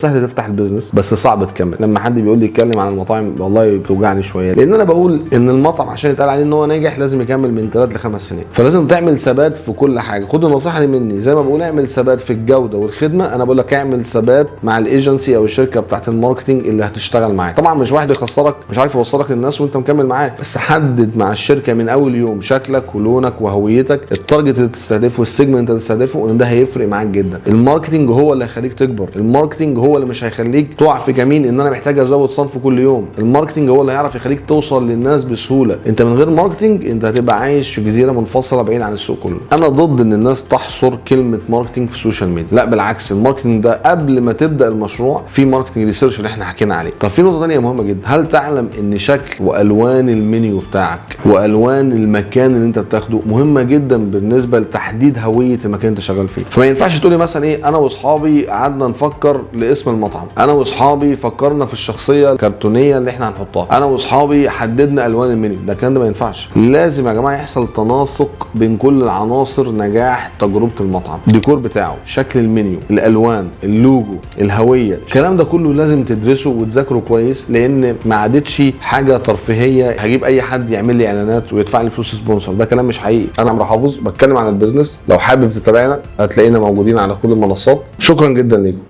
سهل تفتح البيزنس بس صعب تكمل. لما حد بيقول لي اتكلم عن المطاعم والله بتوجعني شويه، لان انا بقول ان المطعم عشان يتقال عليه ان هو ناجح لازم يكمل من 3 ل5 سنين، فلازم تعمل ثبات في كل حاجه. خد النصيحه دي مني، زي ما بقول اعمل ثبات في الجوده والخدمه، انا بقول لك اعمل ثبات مع الايجنسي او الشركه بتاعت الماركتنج اللي هتشتغل معاك. طبعا مش واحد يخسرك مش عارف يوصلك للناس وانت مكمل معاه، بس حدد مع الشركه من اول يوم شكلك ولونك وهويتك، التارجت اللي تستهدفه والسيجمنت اللي تستهدفه، وان ده هيفرق معاك جدا. الماركتنج هو اللي هيخليك تكبر، الماركتنج هو اللي مش هيخليك تقع في كمين ان انا محتاج ازود صنف كل يوم. الماركتنج هو اللي هيعرف يخليك توصل للناس بسهوله. انت من غير ماركتنج انت هتبقى عايش في جزيره منفصله بعيد عن السوق كله. انا ضد ان الناس تحصر كلمه ماركتنج في السوشيال ميديا، لا بالعكس، الماركتنج ده قبل ما تبدا المشروع في ماركتنج ريسيرش اللي احنا حكينا عليه. طب في نقطه ثانيه مهمه جدا، هل تعلم ان شكل والوان المنيو بتاعك والوان المكان اللي انت بتاخده مهمه جدا بالنسبه لتحديد هويه المكان اللي انت شغال فيه؟ فما ينفعش تقولي مثلا ايه انا واصحابي قعدنا نفكر لاسم المطعم، انا واصحابي فكرنا في الشخصيه الكرتونيه اللي احنا هنحطها، انا واصحابي حددنا الوان المنيو. ده الكلام ده ما ينفعش. لازم يا جماعه يحصل تناسق بين كل العناصر نجاح تجربه المطعم. الديكور بتاعه، شكل المنيو، الالوان، اللوجو، الهويه، الكلام ده كله لازم تدرسه وتذاكره كويس، لان ما عادتش حاجه ترفيهيه هجيب اي حد يعمل لي اعلانات ويدفع لي فلوس سبونسر. ده كلام مش حقيقي. انا عمرو حافظ بتكلم عن البيزنس، لو حابب تتابعنا هتلاقينا موجودين على كل المنصات. شكرا جدا ليكم.